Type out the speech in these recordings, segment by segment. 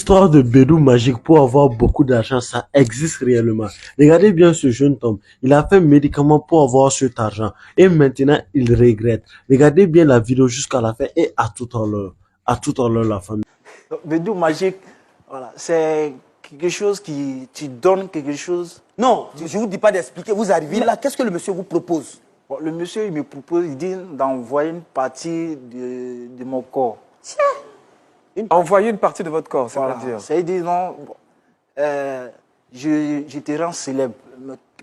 histoire de bédou magique pour avoir beaucoup d'argent, ça existe réellement. Regardez bien ce jeune homme. Il a fait un médicament pour avoir cet argent. Et maintenant, il regrette. Regardez bien la vidéo jusqu'à la fin et à tout à l'heure. À tout à l'heure, la famille. Bédou magique, voilà, c'est quelque chose qui tu donnes quelque chose. Non, je ne vous dis pas d'expliquer. Vous arrivez là, qu'est-ce que le monsieur vous propose? Bon, le monsieur, il me propose, il dit d'envoyer une partie de mon corps. Envoyer une partie de votre corps, Voilà. c'est-à-dire C'est-à-dire, non, bon, je te rends célèbre.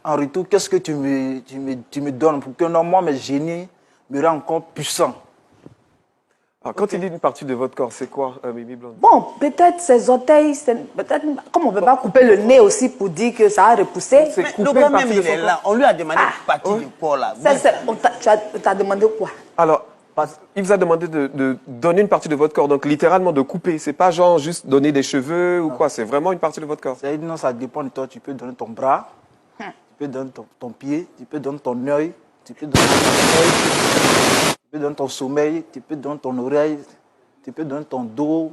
En retour, qu'est-ce que tu me donnes pour que non, moi, mes génies me rendent encore puissant? Alors, quand il dit une partie de votre corps, c'est quoi, Mimi Blonde? Bon, peut-être ses orteils, peut-être, comme on ne peut pas couper le nez aussi pour dire que ça a repoussé. C'est Mais couper le une gars partie même, de il son est corps. là. On lui a demandé une partie du corps là. Tu as demandé quoi? Alors, il vous a demandé de donner une partie de votre corps, donc littéralement de couper. C'est pas genre juste donner des cheveux ou quoi, c'est vraiment une partie de votre corps. C'est-à-dire, non, ça dépend de toi. Tu peux donner ton bras, tu peux donner ton pied, tu peux donner ton œil, tu peux donner ton œil, tu peux donner ton sommeil, tu peux donner ton oreille, tu peux donner ton dos.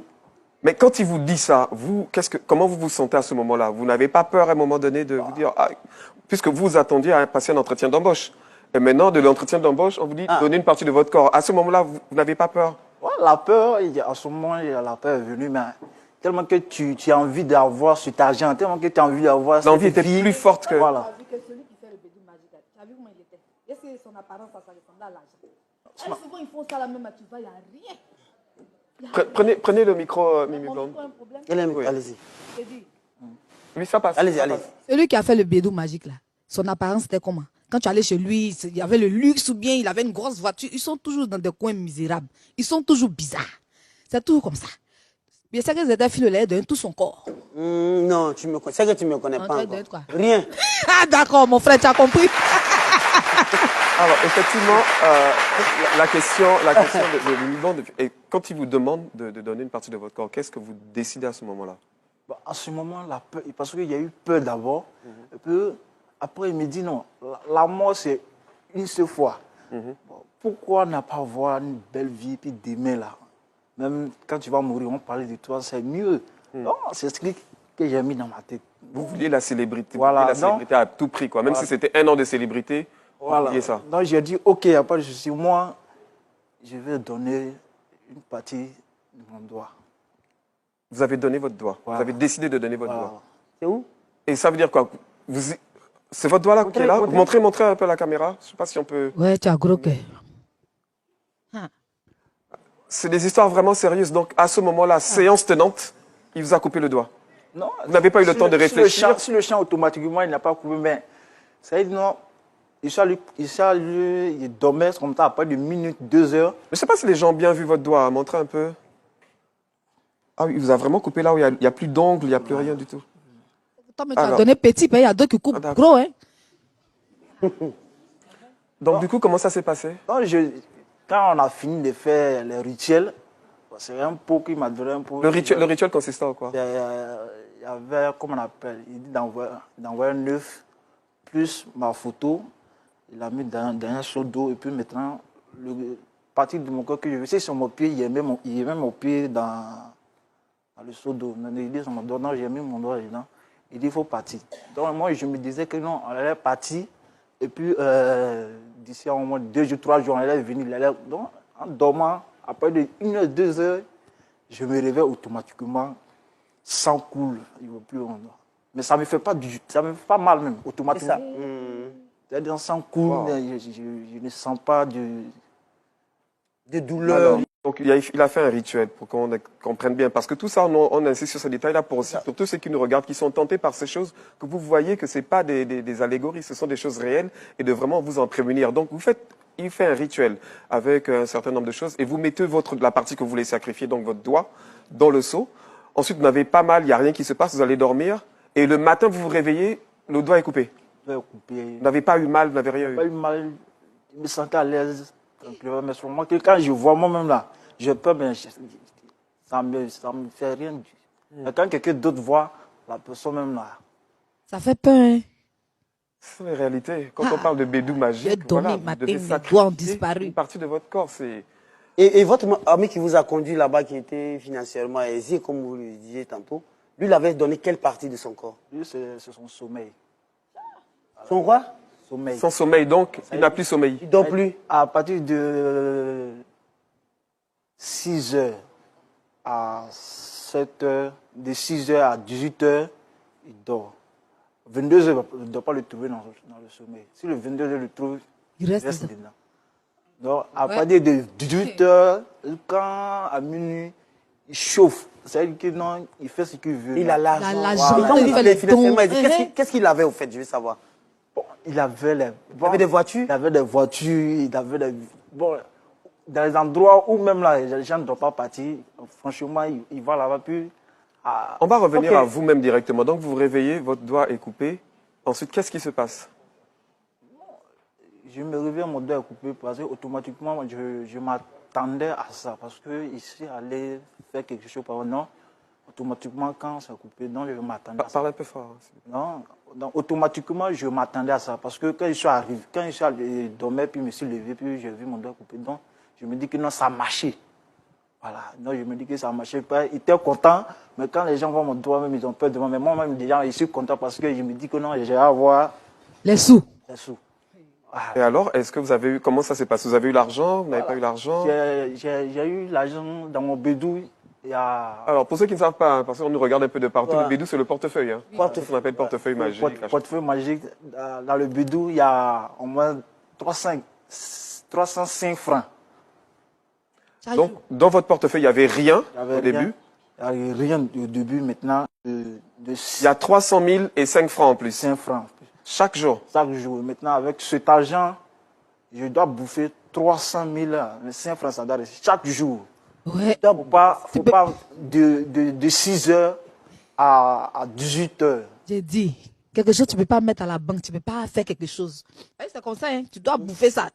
Mais quand il vous dit ça, vous, comment vous vous sentez à ce moment-là? Vous n'avez pas peur à un moment donné de vous dire, puisque vous attendiez à passer un entretien d'embauche. Et maintenant, de l'entretien d'embauche, on vous dit donnez une partie de votre corps. À ce moment-là, vous n'avez pas peur? Ouais, la peur, à ce moment, la peur est venue, mais tellement que tu as envie d'avoir cet argent, tellement que tu as envie d'avoir cette L'envie était vie. plus forte que... Voilà. Tu as vu que celui qui fait le bédou magique, tu as vu comment il était? Est-ce que son apparence, ça ressemblait à l'argent? Souvent, ils font ça là même, tu vois, il n'y a rien. Prenez le micro, Mimi Blonde. Allez-y. Oui, ça passe. Allez-y, ça allez. passe. Celui qui a fait le bédou magique là, son apparence c'était comment? Quand tu allais chez lui, il y avait le luxe ou bien il avait une grosse voiture. Ils sont toujours dans des coins misérables. Ils sont toujours bizarres. C'est toujours comme ça. Bien sûr que Zedafil lui a donné tout son corps. Non, c'est que tu ne me connais Non, pas tu as encore. donné quoi? Rien. Ah d'accord, mon frère, tu as compris. Alors, effectivement, la question de Mimi Blonde, et quand il vous demande de donner une partie de votre corps, qu'est-ce que vous décidez à ce moment-là? Bah, à ce moment, la peur, parce qu'il y a eu peur d'abord, et puis après il me dit non, la mort c'est une seule fois. Bon, pourquoi ne pas avoir une belle vie, puis demain là, même quand tu vas mourir, on parle de toi, c'est mieux. Non, c'est ce que j'ai mis dans ma tête. Vous vouliez la célébrité, Voilà, vous vouliez la célébrité à tout prix, quoi. Même si c'était un an de célébrité, vous vouliez ça. Donc j'ai dit, ok, il n'y a pas de souci, moi, je vais donner une partie de mon doigt. Vous avez donné votre doigt. Voilà. Vous avez décidé de donner votre Voilà. doigt. C'est où? Et ça veut dire quoi? C'est votre doigt là qui est là? Montrez un peu la caméra. Je ne sais pas si on peut... Ouais, tu as gros cœur. C'est des histoires vraiment sérieuses. Donc, à ce moment-là, séance tenante, il vous a coupé le doigt. Non, Vous n'avez pas eu le temps de réfléchir. Si le champ, automatiquement, il n'a pas coupé, mais ça dit non, il dormait comme ça, après 1 minute, 2 heures. Je ne sais pas si les gens ont bien vu votre doigt. Montrez un peu. Ah oui, il vous a vraiment coupé là où il n'y a plus d'ongles, il n'y a plus rien du tout. Toi, mais tu as donné petit, mais il y a d'autres qui coupent gros, hein. Donc, du coup, comment ça s'est passé? Donc, quand on a fini de faire les rituels, c'est un pot qui m'a donné un pot. Le rituel consistait en quoi? Il y avait, comment on appelle, il dit d'envoyer un œuf, plus ma photo, il l'a mis dans un seau d'eau, et puis maintenant, le partie de mon corps que je veux, c'est sur mon pied, il y a même mon pied dans le seau d'eau. Il dit sur mon doigt, non, j'ai mis mon doigt dedans. Il dit, il faut partir. Donc moi, je me disais que non, on allait partir, et puis d'ici à au moins 2 jours, 3 jours, on allait venir. Donc, en dormant, après 1 heure, 2 heures, je me réveille automatiquement, sans coule, il ne va plus en doigt. Mais ça ne me fait pas mal même, automatiquement. C'est-à-dire sans coule, je ne sens pas de douleur. Alors, donc, il a fait un rituel pour qu'on comprenne bien. Parce que tout ça, on insiste sur ce détail-là pour tous ceux qui nous regardent, qui sont tentés par ces choses, que vous voyez que ce n'est pas des allégories, ce sont des choses réelles et de vraiment vous en prémunir. Donc, il fait un rituel avec un certain nombre de choses et vous mettez la partie que vous voulez sacrifier, donc votre doigt, dans le seau. Ensuite, vous n'avez pas mal, il n'y a rien qui se passe, vous allez dormir. Et le matin, vous vous réveillez, le doigt est coupé. Vous n'avez pas eu mal, vous n'avez rien eu. Pas eu mal, je me sentais à l'aise. Mais sur moi, quand je vois moi-même là, je peux, mais ça me fait rien. Mais quand quelqu'un d'autre voit, la personne même là. Ça fait peur, hein. C'est la réalité. Quand on parle de bédou magique, j'ai dormi voilà, matin, vous devez mes sacrifier doigts ont disparu. une partie de votre corps. C'est Et votre ami qui vous a conduit là-bas, qui était financièrement aisé, comme vous le disiez tantôt, lui, il avait donné quelle partie de son corps? Lui, c'est son sommeil. Son quoi? Sommeil. Sans sommeil, donc, il n'a plus sommeil. Il dort plus. À partir de 6 heures à 7 heures, de 6 heures à 18 heures, il dort. 22 heures, il ne doit pas le trouver dans le sommeil. Si le 22 heures le trouve, Il reste dedans. Donc, à partir de 18 heures, quand à minuit, il chauffe. C'est-à-dire que non, il fait ce qu'il veut. Il a Il a l'argent. l'argent, Et quand vous il dites fait les les financièrement dons. aisé, qu'est-ce qu'il avait au fait? Je veux savoir. Bon, il avait avait des voitures? Il avait des voitures, il avait des... Bon, dans les endroits où même là, les gens ne doivent pas partir, franchement, il va là-bas, puis... On va revenir Ok. à vous-même directement. Donc, vous vous réveillez, votre doigt est coupé. Ensuite, qu'est-ce qui se passe? Je me réveille, mon doigt est coupé, parce que automatiquement, je m'attendais à ça, parce que ici, aller faire quelque chose, non, automatiquement, quand c'est coupé, non, je m'attendais à ça. Parlez un peu fort. Non, donc automatiquement, je m'attendais à ça. Parce que quand je suis arrivé, quand je suis allé dormir, puis je me suis levé, puis j'ai vu mon doigt coupé. Donc, je me dis que non, ça marchait. Voilà. Non, je me dis que ça marchait pas. Ils étaient contents, mais quand les gens voient mon doigt, même, ils ont peur de moi. Mais moi-même, déjà, je suis content parce que je me dis que non, j'ai à avoir Les sous. les sous. Et alors, est-ce que vous avez eu, comment ça s'est passé? Vous avez eu l'argent? Vous n'avez pas eu l'argent? J'ai eu l'argent dans mon bédou. Il y a Alors, pour ceux qui ne savent pas, hein, parce qu'on nous regarde un peu de partout, Ouais. le bédou, c'est le portefeuille. Hein. Portefeuille. C'est ce qu'on appelle portefeuille magique. portefeuille magique. Dans le bédou, il y a au moins 305 francs. Donc, dans votre portefeuille, il n'y avait rien Il y avait au début. Il n'y avait rien au début. Maintenant, de Il y a 300 000 et 5 francs en plus. 5 francs. Chaque jour. Chaque jour. Maintenant, avec cet argent, je dois bouffer 300 000, 5 francs, ça doit rester chaque jour. Ouais. Il ne faut pas de 6 heures à 18 heures. J'ai dit, quelque chose, tu ne peux pas mettre à la banque, tu ne peux pas faire quelque chose. Ouais, c'est comme ça, hein. Tu dois bouffer ça.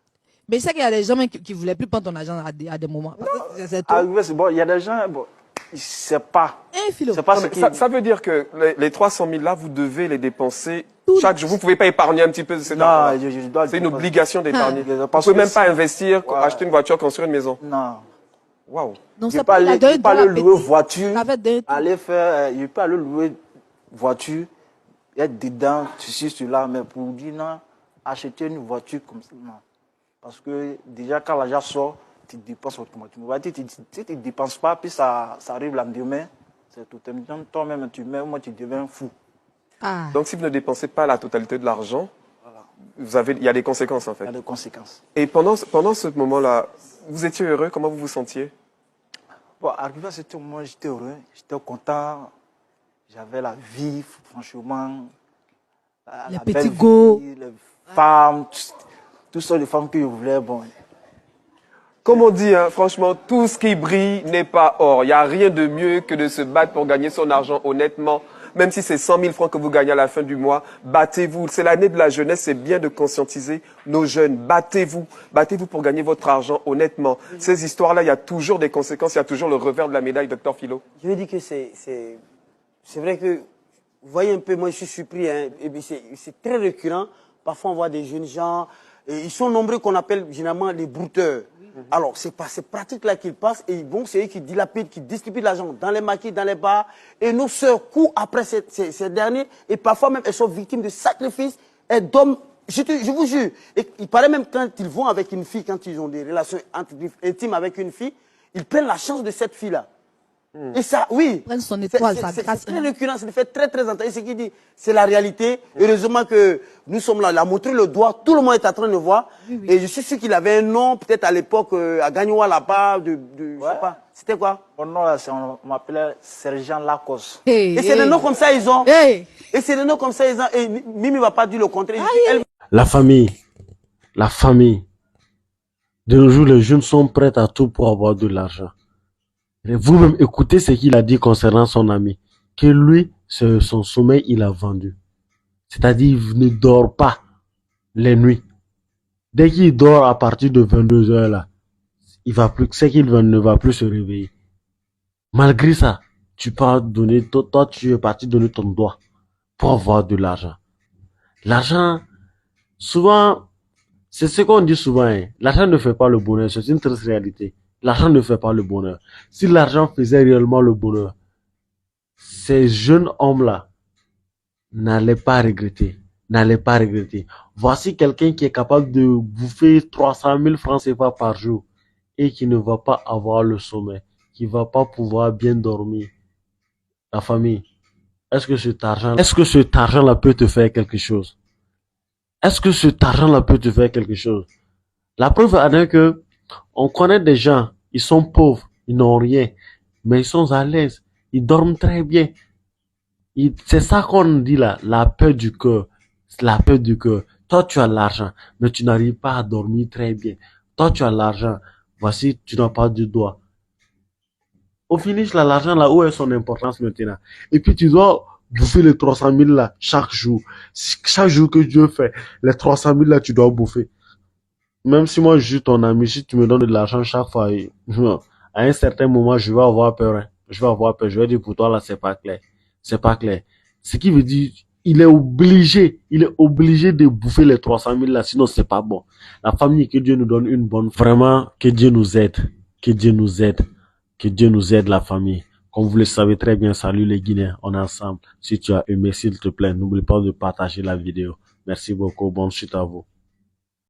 Mais je sais qu'il y a des gens même qui ne voulaient plus prendre ton argent à des moments. Parce que c'est tout. Arrivé, c'est bon, il y a des gens, bon, ils ne savent pas. Hein, Philo? C'est pas Non, ce mais qui... ça veut dire que les 300 000 là, vous devez les dépenser Tout. chaque jour. Vous ne pouvez pas épargner un petit peu de cet Non, argent. je dois... C'est une obligation d'épargner. Ah. Vous ne Parce pouvez que même pas si- investir, Ouais. acheter une voiture, construire une maison. Non. Waouh. Donc, Je ça peux peut aller, je peux aller louer voiture, Avec des... aller faire, je peux aller louer voiture, être dedans, ceci, cela, mais pour dire non, acheter une voiture comme ça, non. Parce que déjà, quand l'argent sort, tu dépenses automatiquement. Si tu ne dépenses pas, puis ça arrive le lendemain, c'est tout. Toi-même, tu mets, moi, tu deviens fou. Ah. Donc, si vous ne dépensez pas la totalité de l'argent, il y a des conséquences en Il fait. y a des conséquences. Et pendant ce moment-là, vous étiez heureux? Comment vous vous sentiez? Bon, arrivé à ce moment, j'étais heureux, j'étais content. J'avais la vie, franchement. Les la petits belle go. vie, les femmes, toutes sortes de femmes que je voulais. Bon, Comme on dit, hein, franchement, tout ce qui brille n'est pas or. Il n'y a rien de mieux que de se battre pour gagner son argent honnêtement. Même si c'est 100 000 francs que vous gagnez à la fin du mois, battez-vous. C'est l'année de la jeunesse, c'est bien de conscientiser nos jeunes. Battez-vous. Battez-vous pour gagner votre argent honnêtement. Ces histoires-là, il y a toujours des conséquences, il y a toujours le revers de la médaille, docteur Philo. Je veux dire que c'est vrai que, vous voyez un peu, moi je suis surpris, hein, et puis c'est très récurrent. Parfois on voit des jeunes gens, et ils sont nombreux qu'on appelle généralement les brouteurs. Alors c'est par ces pratiques-là qu'ils passent, et bon, c'est eux qui dilapident, qui distribuent de l'argent dans les maquis, dans les bars, et nos sœurs courent après ces derniers, et parfois même elles sont victimes de sacrifices et d'hommes. Je vous jure, et il paraît même quand ils vont avec une fille, quand ils ont des relations intimes avec une fille, ils prennent la chance de cette fille-là. Et ça, oui. Prennent son étoile, ça C'est casse. très récurrent, c'est fait très très entendu. Ce qu'il dit, c'est la réalité. Heureusement que nous sommes là. Il a montré le doigt, tout le monde est en train de voir. Et je suis sûr qu'il avait un nom, peut-être à l'époque, à Gagnoua là-bas, je sais pas. C'était quoi? mon nom, là, on m'appelait Sergent Lacoste. Hey, Et c'est des noms comme ça, ils ont. Hey. Et c'est des noms comme ça, ils ont. Et Mimi va pas dire le contraire. La famille. De nos jours, les jeunes sont prêts à tout pour avoir de l'argent. Et vous-même, écoutez ce qu'il a dit concernant son ami. Que lui, son sommeil, il a vendu. C'est-à-dire, il ne dort pas les nuits. Dès qu'il dort à partir de 22 heures là, c'est qu'il ne va plus se réveiller. Malgré ça, toi, tu es parti donner ton doigt pour avoir de l'argent. L'argent, souvent, c'est ce qu'on dit souvent, hein. L'argent ne fait pas le bonheur, c'est une triste réalité. L'argent ne fait pas le bonheur. Si l'argent faisait réellement le bonheur, ces jeunes hommes-là n'allaient pas regretter. N'allaient pas regretter. Voici quelqu'un qui est capable de bouffer 300 000 francs CFA par jour et qui ne va pas avoir le sommeil, qui va pas pouvoir bien dormir. La famille, est-ce que cet argent-là peut te faire quelque chose? Est-ce que cet argent-là peut te faire quelque chose? La preuve en est que on connaît des gens, ils sont pauvres, ils n'ont rien, mais ils sont à l'aise, ils dorment très bien. C'est ça qu'on dit là, la peur du cœur. C'est la peur du cœur. Toi, tu as l'argent, mais tu n'arrives pas à dormir très bien. Toi, tu as l'argent, voici, tu n'as pas de doigt. Au finish, là, l'argent, là, où est son importance maintenant? Et puis, tu dois bouffer les 300 000 là, chaque jour. Chaque jour que Dieu fait, les 300 000 là, tu dois bouffer. Même si moi, je suis ton ami, si tu me donnes de l'argent chaque fois, à un certain moment, je vais avoir peur, hein. Je vais avoir peur. Je vais dire, pour toi, là, c'est pas clair. C'est pas clair. Ce qui veut dire, il est obligé de bouffer les 300 000 là, sinon c'est pas bon. La famille, que Dieu nous donne une bonne, vraiment, que Dieu nous aide. Que Dieu nous aide. Que Dieu nous aide, la famille. Comme vous le savez très bien, salut les Guinéens, on est ensemble. Si tu as aimé, s'il te plaît, n'oublie pas de partager la vidéo. Merci beaucoup, bonne chute à vous.